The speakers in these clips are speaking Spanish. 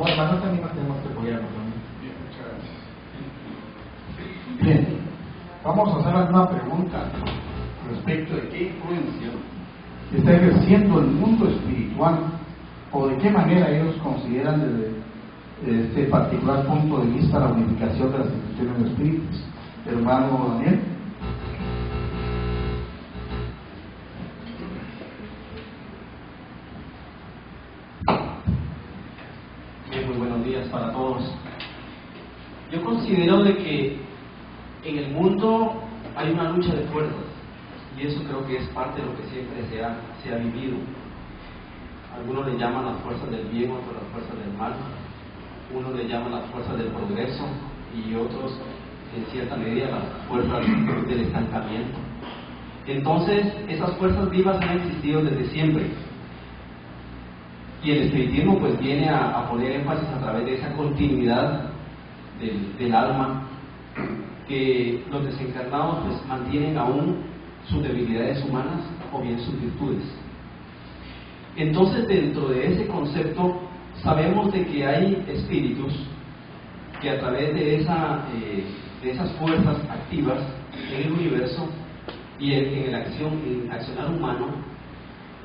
favor, hermanos, también tenemos que apoyarnos. Bien, muchas gracias. Bien, vamos a hacer alguna pregunta respecto de qué influencia está ejerciendo el mundo espiritual o de qué manera ellos consideran desde este particular punto de vista la unificación de las instituciones espíritus. Hermano Daniel. Bien, muy buenos días para todos. Yo considero de que en el mundo hay una lucha de fuerzas y eso creo que es parte de lo que siempre se ha vivido. Algunos le llaman las fuerzas del bien, otros las fuerzas del mal. Unos le llaman las fuerzas del progreso y otros, en cierta medida, las fuerzas del estancamiento. Entonces, esas fuerzas vivas han existido desde siempre. Y el espiritismo pues viene a poner énfasis a través de esa continuidad del alma, que los desencarnados pues mantienen aún sus debilidades humanas o bien sus virtudes. Entonces, dentro de ese concepto sabemos de que hay espíritus que a través de esas fuerzas activas en el universo y en el accionar humano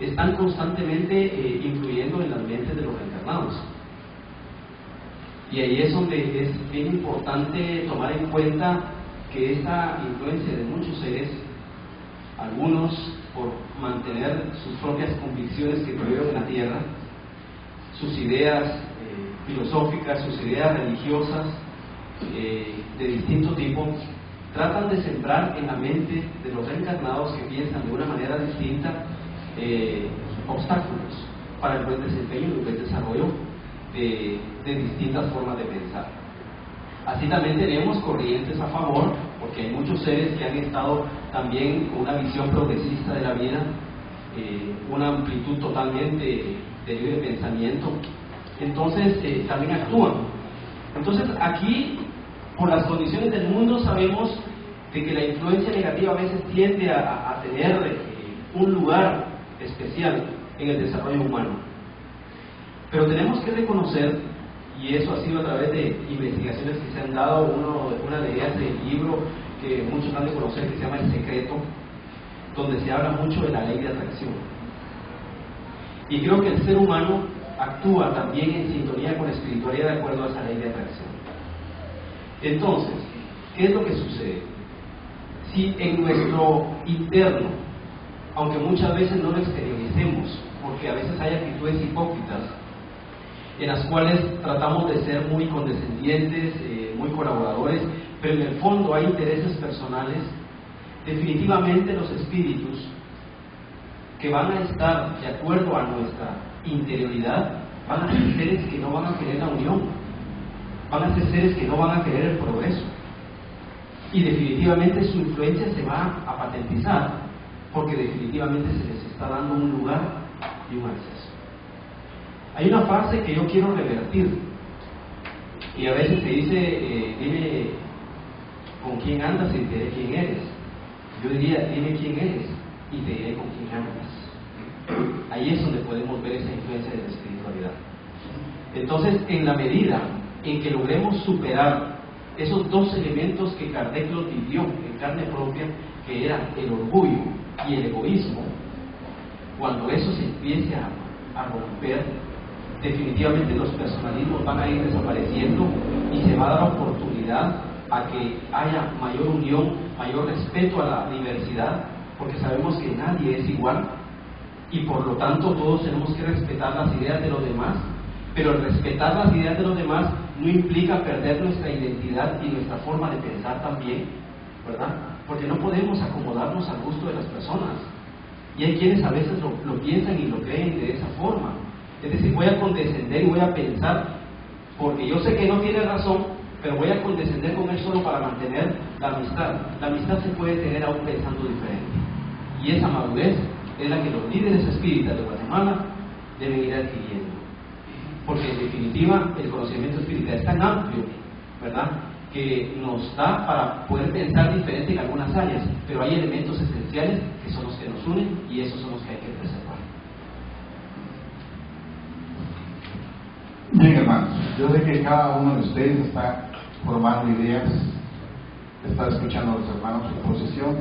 están constantemente influyendo en las mentes de los reencarnados. Y ahí es donde es bien importante tomar en cuenta que esta influencia de muchos seres, algunos por mantener sus propias convicciones que tuvieron en la tierra, sus ideas filosóficas, sus ideas religiosas de distinto tipo, tratan de sembrar en la mente de los reencarnados que piensan de una manera distinta obstáculos para el buen desempeño y el buen desarrollo de distintas formas de pensar. Así también tenemos corrientes a favor, porque hay muchos seres que han estado también con una visión progresista de la vida, una amplitud totalmente de libre pensamiento, entonces también actúan. Entonces aquí, por las condiciones del mundo, sabemos de que la influencia negativa a veces tiende a tener un lugar especial en el desarrollo humano. Pero tenemos que reconocer, y eso ha sido a través de investigaciones que se han dado, una de ellas del libro que muchos han de conocer, que se llama El Secreto, donde se habla mucho de la ley de atracción. Y creo que el ser humano actúa también en sintonía con la espiritualidad de acuerdo a esa ley de atracción. Entonces, ¿qué es lo que sucede? Si en nuestro interno, aunque muchas veces no lo exterioricemos, porque a veces hay actitudes hipócritas, en las cuales tratamos de ser muy condescendientes, muy colaboradores, pero en el fondo hay intereses personales, definitivamente los espíritus que van a estar de acuerdo a nuestra interioridad van a ser seres que no van a querer la unión, van a ser seres que no van a querer el progreso, y definitivamente su influencia se va a patentizar, porque definitivamente se les está dando un lugar y un acceso. Hay una frase que yo quiero revertir, y a veces se dice, dime con quién andas y te diré quién eres. Yo diría, dime quién eres y te diré con quién andas. Ahí es donde podemos ver esa influencia de la espiritualidad. Entonces, en la medida en que logremos superar esos dos elementos que Kardec los vivió en carne propia, que eran el orgullo y el egoísmo, cuando eso se empiece a romper, definitivamente los personalismos van a ir desapareciendo y se va a dar oportunidad a que haya mayor unión, mayor respeto a la diversidad, porque sabemos que nadie es igual y por lo tanto todos tenemos que respetar las ideas de los demás, pero el respetar las ideas de los demás no implica perder nuestra identidad y nuestra forma de pensar también, ¿verdad? Porque no podemos acomodarnos al gusto de las personas, y hay quienes a veces lo piensan y lo creen de esa forma. Es decir, voy a condescender y voy a pensar, porque yo sé que no tiene razón, pero voy a condescender con él solo para mantener la amistad. La amistad se puede tener aún pensando diferente. Y esa madurez es la que los líderes espíritas de Guatemala deben ir adquiriendo. Porque en definitiva el conocimiento espírita es tan amplio, ¿verdad?, que nos da para poder pensar diferente en algunas áreas, pero hay elementos esenciales que son los que nos unen y esos son los que hay que preservar. Bien, hermanos. Yo sé que cada uno de ustedes está formando ideas, está escuchando a los hermanos su posición,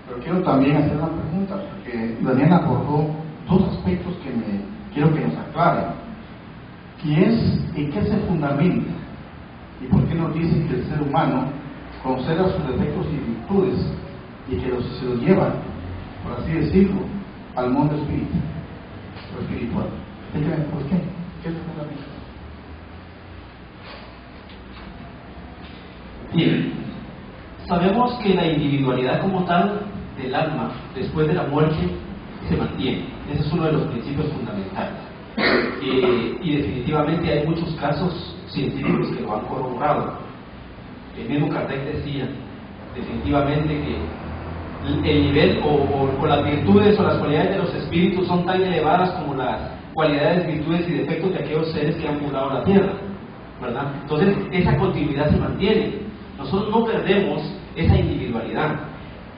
pero quiero también hacer una pregunta, porque Daniela abordó dos aspectos que quiero que nos aclaren. ¿En qué se fundamenta? ¿Y por qué nos dice que el ser humano conserva sus defectos y virtudes y que se los lleva, por así decirlo, al mundo espiritual? Dígame, ¿por qué? ¿Qué es el fundamento? Bien, sabemos que la individualidad como tal del alma después de la muerte se mantiene. Ese es uno de los principios fundamentales. Y definitivamente hay muchos casos científicos que lo han corroborado. El mismo Kardec decía definitivamente que el nivel o las virtudes o las cualidades de los espíritus son tan elevadas como las cualidades, virtudes y defectos de aquellos seres que han poblado la tierra, ¿verdad? Entonces esa continuidad se mantiene. Nosotros no perdemos esa individualidad.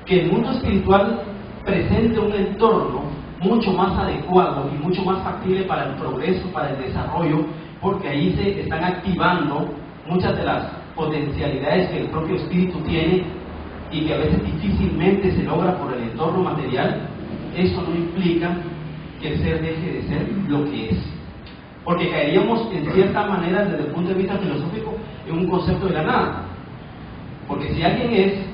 Que el mundo espiritual presente un entorno mucho más adecuado y mucho más factible para el progreso, para el desarrollo, porque ahí se están activando muchas de las potencialidades que el propio espíritu tiene y que a veces difícilmente se logra por el entorno material. Eso no implica que el ser deje de ser lo que es, porque caeríamos en cierta manera desde el punto de vista filosófico en un concepto de la nada, porque si alguien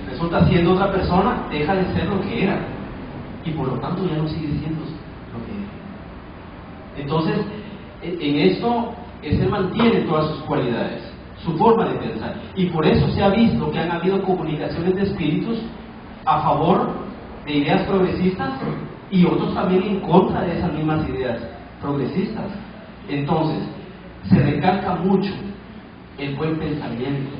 resulta siendo otra persona, deja de ser lo que era y por lo tanto ya no sigue siendo lo que era. Entonces en esto el ser mantiene todas sus cualidades, su forma de pensar, y por eso se ha visto que han habido comunicaciones de espíritus a favor de ideas progresistas y otros también en contra de esas mismas ideas progresistas. Entonces se recalca mucho el buen pensamiento,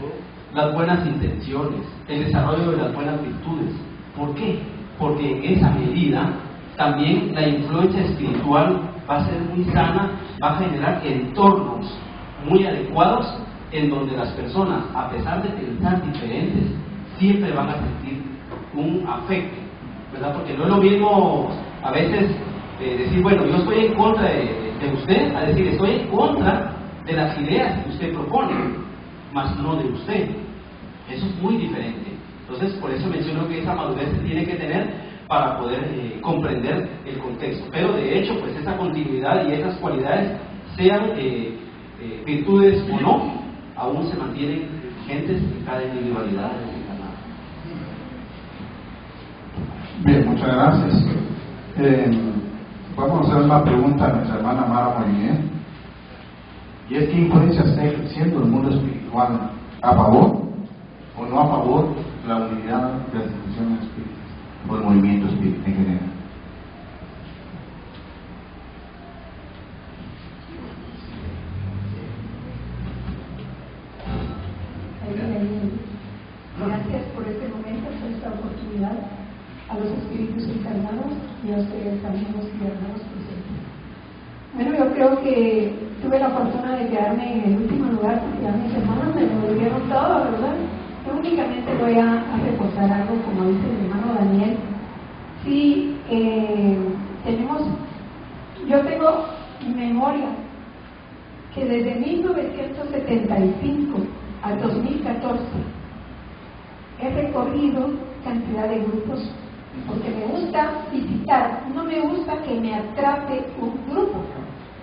las buenas intenciones, el desarrollo de las buenas virtudes. ¿Por qué? Porque en esa medida también la influencia espiritual va a ser muy sana, va a generar entornos muy adecuados en donde las personas, a pesar de pensar diferentes, siempre van a sentir un afecto, ¿verdad? Porque no es lo mismo a veces decir, bueno, yo estoy en contra de usted, a decir, estoy en contra de las ideas que usted propone, mas no de usted. Eso es muy diferente. Entonces, por eso menciono que esa madurez se tiene que tener para poder comprender el contexto. Pero de hecho, pues esa continuidad y esas cualidades, sean virtudes o no, aún se mantienen vigentes en cada individualidad encarnada. Bien, muchas gracias. Vamos a hacer una pregunta a nuestra hermana Mara Moliner, y es: ¿qué influencia está ejerciendo el mundo espiritual a favor o no a favor de la unidad de las instituciones espíritas o el movimiento espírita en general? Gracias por este momento, por esta oportunidad, a los espíritus encarnados y a ustedes también, los hermanos presentes. Bueno, yo creo que tuve la fortuna de quedarme en el último lugar, porque ya mis hermanos me lo dieron todo, ¿verdad? Yo únicamente voy a reportar algo, como dice el hermano Daniel. Sí, yo tengo memoria que desde 1975 al 2014 he recorrido cantidad de grupos, porque me gusta visitar, no me gusta que me atrape un grupo,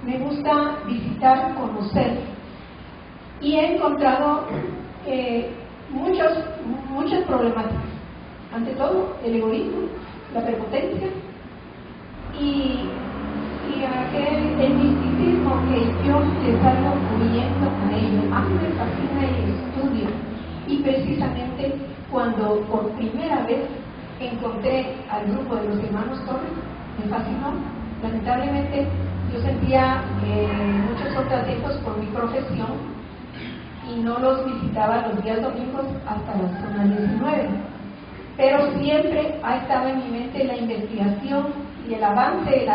me gusta visitar, conocer, y he encontrado muchas problemáticas. Ante todo, el egoísmo, la prepotencia y el misticismo que yo le salgo huyendo a ello. A mí me fascina el estudio, y precisamente cuando por primera vez encontré al grupo de los hermanos Torres, me fascinó. Lamentablemente yo sentía muchos contratiempos por mi profesión y no los visitaba los días domingos hasta la zona 19, pero siempre ha estado en mi mente la investigación y el avance.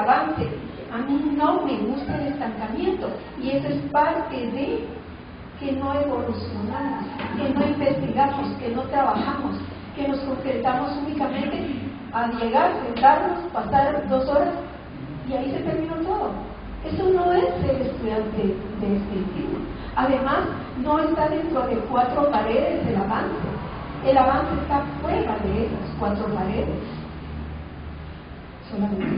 A mí no me gusta el estancamiento, y eso es parte de que no evolucionamos, que no investigamos, que no trabajamos, que nos concretamos únicamente a llegar, sentarnos, pasar 2 horas y ahí se terminó todo. Eso no es ser estudiante de espiritismo. Además, no está dentro de 4 paredes el avance. El avance está fuera de esas 4 paredes. Solamente